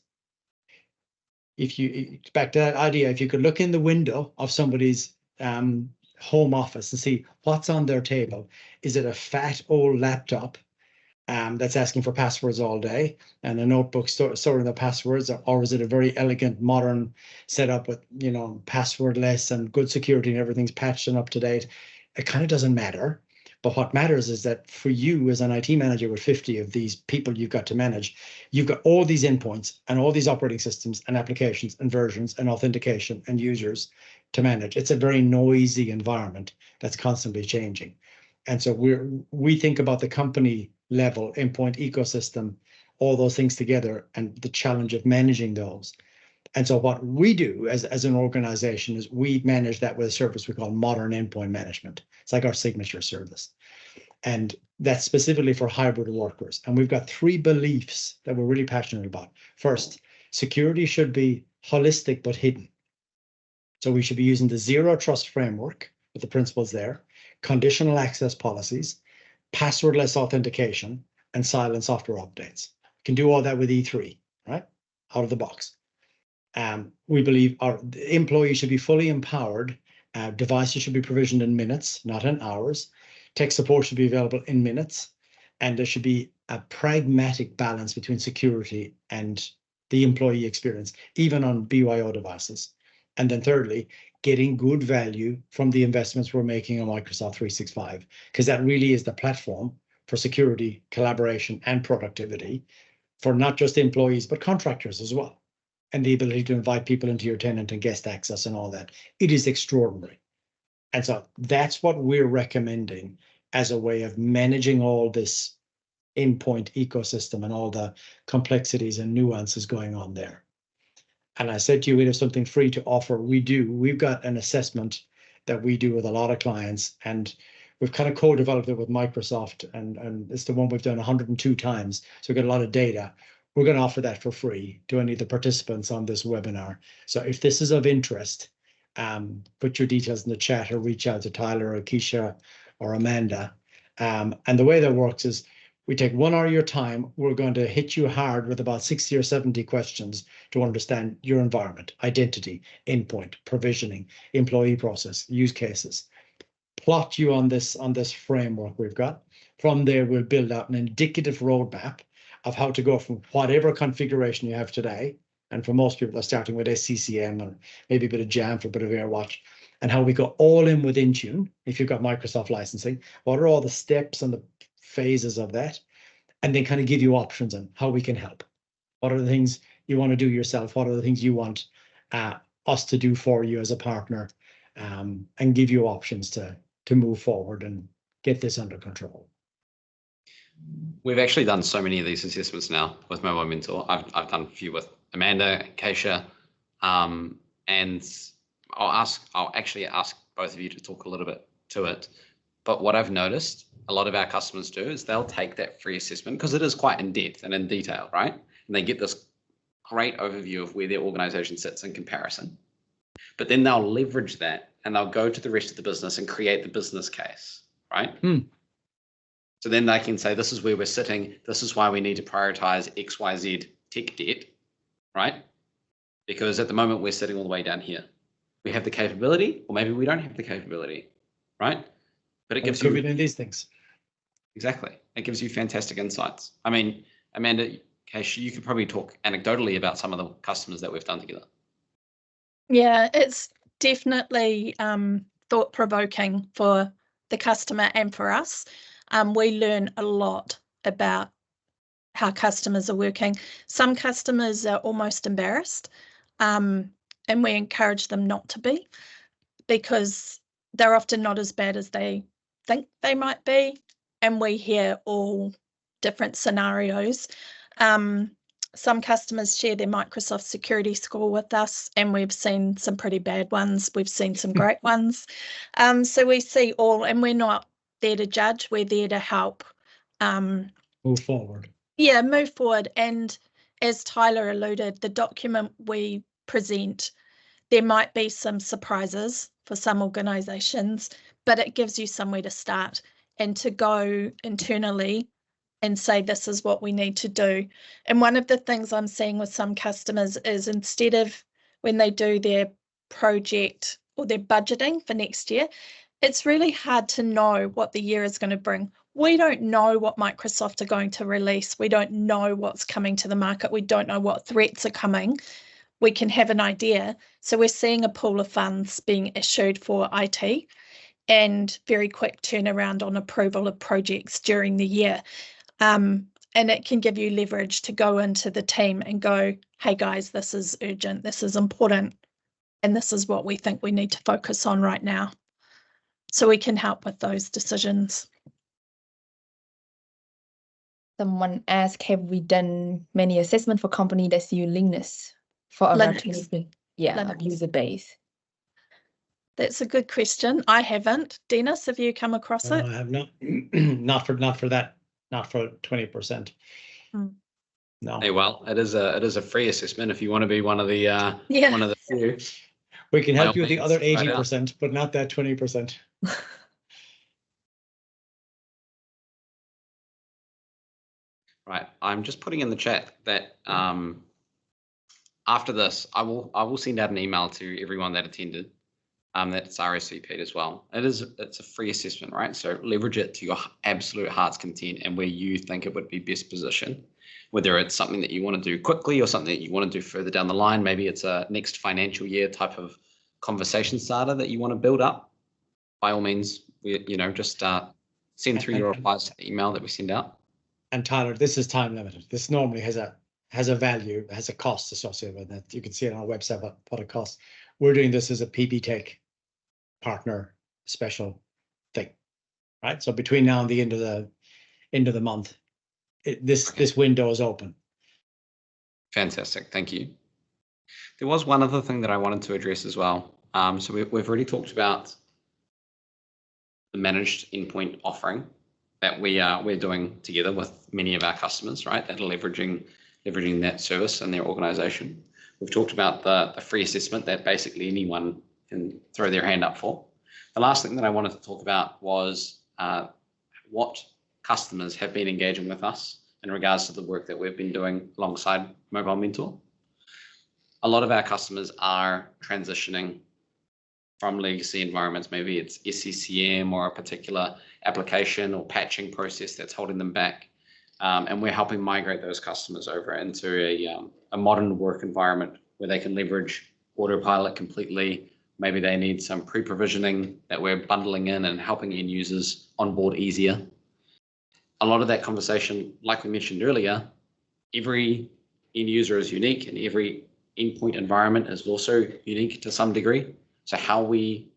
back to that idea, if you could look in the window of somebody's home office and see what's on their table, is it a fat old laptop that's asking for passwords all day and a notebook storing the passwords, or is it a very elegant modern setup with, you know, passwordless and good security and everything's patched and up to date? It kind of doesn't matter. But what matters is that for you as an IT manager with 50 of these people you've got to manage, you've got all these endpoints and all these operating systems and applications and versions and authentication and users to manage. It's a very noisy environment that's constantly changing. And so we think about the company level endpoint ecosystem all those things together and the challenge of managing those. And so what we do as an organization is we manage that with a service we call modern endpoint management. It's like our signature service. And that's specifically for hybrid workers. And we've got 3 beliefs that we're really passionate about. First, security should be holistic but hidden. So we should be using the zero trust framework with the principles there, conditional access policies, passwordless authentication, and silent software updates. You can do all that with E3, right? Out of the box. We believe our employees should be fully empowered. Devices should be provisioned in minutes, not in hours. Tech support should be available in minutes. And there should be a pragmatic balance between security and the employee experience, even on BYO devices. And then thirdly, getting good value from the investments we're making on Microsoft 365, because that really is the platform for security, collaboration, and productivity for not just employees, but contractors as well. And the ability to invite people into your tenant and guest access and all that. It is extraordinary. And so that's what we're recommending as a way of managing all this endpoint ecosystem and all the complexities and nuances going on there. And I said to you, we have something free to offer. We do. We've got an assessment that we do with a lot of clients, and we've kind of co-developed it with Microsoft, and it's the one we've done 102 times. So we've got a lot of data. We're going to offer that for free to any of the participants on this webinar. So if this is of interest, put your details in the chat or reach out to Tyler or Keisha or Amanda. And the way that works is we take 1 hour of your time. We're going to hit you hard with about 60 or 70 questions to understand your environment, identity, endpoint, provisioning, employee process, use cases. Plot you on this framework we've got. From there, we'll build out an indicative roadmap of how to go from whatever configuration you have today. And for most people, they're starting with SCCM and maybe a bit of Jamf for a bit of AirWatch, and how we go all in with Intune. If you've got Microsoft licensing, what are all the steps and the phases of that? And then kind of give you options on how we can help. What are the things you want to do yourself? What are the things you want us to do for you as a partner, and give you options to move forward and get this under control. We've actually done so many of these assessments now with Mobile Mentor. I've done a few with Amanda, Keisha, and I'll actually ask both of you to talk a little bit to it. But what I've noticed a lot of our customers do is they'll take that free assessment because it is quite in depth and in detail, right? And they get this great overview of where their organization sits in comparison. But then they'll leverage that and they'll go to the rest of the business and create the business case, right? So then they can say, this is where we're sitting. This is why we need to prioritize XYZ tech debt, right? Because at the moment we're sitting all the way down here. We have the capability, or maybe we don't have the capability, right? But it gives you these things. Exactly. It gives you fantastic insights. I mean, Amanda, Keisha, you could probably talk anecdotally about some of the customers that we've done together. Yeah, it's definitely thought-provoking for the customer and for us. We learn a lot about how customers are working. Some customers are almost embarrassed, and we encourage them not to be, because they're often not as bad as they think they might be, and we hear all different scenarios. Some customers share their Microsoft security score with us, and we've seen some pretty bad ones. We've seen some great ones. So we see all, and we're not there to judge. We're there to help. Move forward. Yeah, move forward. And as Tyler alluded, the document we present, there might be some surprises for some organisations, but it gives you somewhere to start and to go internally and say, this is what we need to do. And one of the things I'm seeing with some customers is, instead of when they do their project or their budgeting for next year, it's really hard to know what the year is going to bring. We don't know what Microsoft are going to release. We don't know what's coming to the market. We don't know what threats are coming. We can have an idea. So we're seeing a pool of funds being issued for IT and very quick turnaround on approval of projects during the year. And it can give you leverage to go into the team and go, hey guys, this is urgent, this is important, and this is what we think we need to focus on right now. So we can help with those decisions. Someone asked, have we done many assessment for company that's use Linux for around Linux. 20%? Yeah, Linux. user base. That's a good question. I haven't. Dennis, have you come across No, it? I have not. Not for that. Not for 20%. No. Hey, well, it is a free assessment if you want to be one of the Yeah. one of the few. We can By help all you with the means, other try it out. 80%, but not that 20%. Right. I'm just putting in the chat that after this, I will send out an email to everyone that attended. That's RSVP'd as well. It's a free assessment, right? So leverage it to your absolute heart's content and where you think it would be best positioned. Whether it's something that you want to do quickly or something that you want to do further down the line, maybe it's a next financial year type of conversation starter that you want to build up. By all means, just send through your replies to the email that we send out. And Tyler, this is time limited. This normally has a value, has a cost associated with it. You can see it on our website what it costs. We're doing this as a PB Tech partner special thing, right? So between now and the end of the month, this window is open. Fantastic, thank you. There was one other thing that I wanted to address as well. So we've already talked about the managed endpoint offering that we're doing together with many of our customers, right? That are leveraging that service in their organization. We've talked about the free assessment that basically anyone can throw their hand up for. The last thing that I wanted to talk about was what customers have been engaging with us in regards to the work that we've been doing alongside Mobile Mentor. A lot of our customers are transitioning from legacy environments. Maybe it's SCCM or a particular application or patching process that's holding them back. And we're helping migrate those customers over into a modern work environment where they can leverage autopilot completely. Maybe they need some pre-provisioning that we're bundling in and helping end users onboard easier. A lot of that conversation, like we mentioned earlier, every end user is unique and every endpoint environment is also unique to some degree. So how we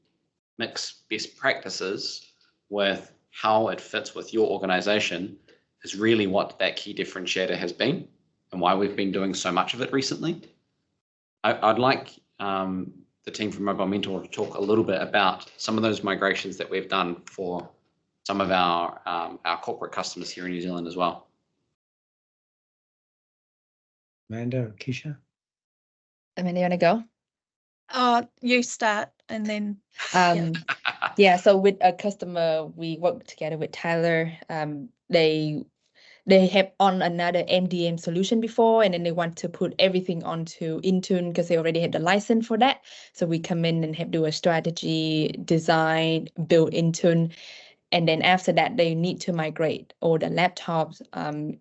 mix best practices with how it fits with your organization is really what that key differentiator has been and why we've been doing so much of it recently. I'd like the team from Mobile Mentor to talk a little bit about some of those migrations that we've done for some of our corporate customers here in New Zealand as well. Amanda or Keisha? Amanda, you want to go? You start and then. Yeah, so with a customer, we work together with Tyler. They have on another MDM solution before, and then they want to put everything onto Intune because they already had the license for that. So we come in and have do a strategy, design, build Intune. And then after that, they need to migrate all the laptops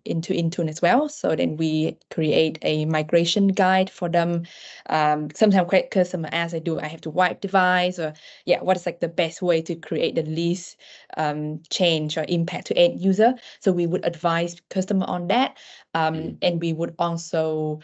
into Intune as well. So then we create a migration guide for them. Sometimes customer asks, I have to wipe device, or what is like the best way to create the least change or impact to end user? So we would advise customer on that. And we would also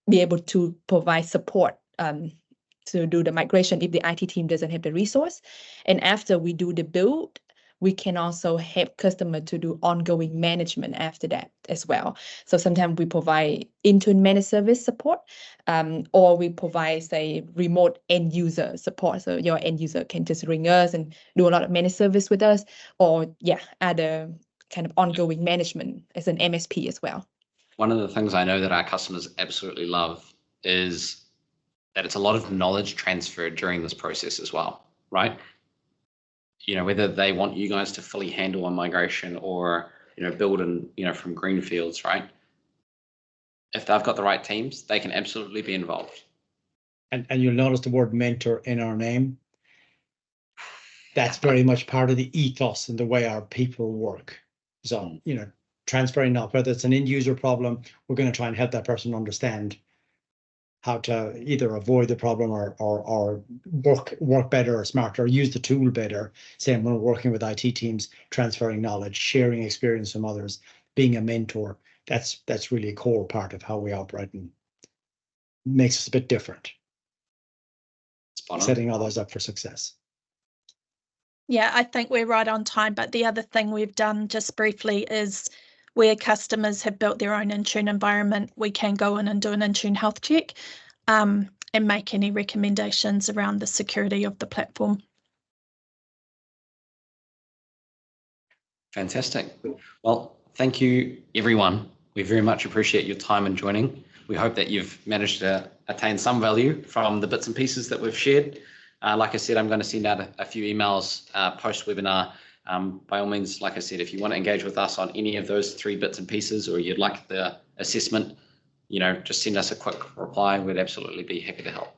be able to provide support to do the migration if the IT team doesn't have the resource. And after we do the build, we can also help customer to do ongoing management after that as well. So sometimes we provide Intune managed service support, or we provide, say, remote end user support. So your end user can just ring us and do a lot of managed service with us, or other kind of ongoing management as an MSP as well. One of the things I know that our customers absolutely love is that it's a lot of knowledge transfer during this process as well, right? Whether they want you guys to fully handle a migration or, build from greenfields, right? If they've got the right teams, they can absolutely be involved. And you'll notice the word mentor in our name. That's very much part of the ethos and the way our people work. So, transferring now, whether it's an end user problem, we're going to try and help that person understand how to either avoid the problem or work better or smarter, or use the tool better. Same when we're working with IT teams, transferring knowledge, sharing experience from others, being a mentor. That's really a core part of how we operate and makes us a bit different. Setting others up for success. Yeah, I think we're right on time. But the other thing we've done just briefly is where customers have built their own Intune environment, we can go in and do an Intune health check and make any recommendations around the security of the platform. Fantastic. Well, thank you, everyone. We very much appreciate your time and joining. We hope that you've managed to attain some value from the bits and pieces that we've shared. Like I said, I'm going to send out a few emails post-webinar. By all means, like I said, if you want to engage with us on any of those 3 bits and pieces, or you'd like the assessment, just send us a quick reply. We'd absolutely be happy to help.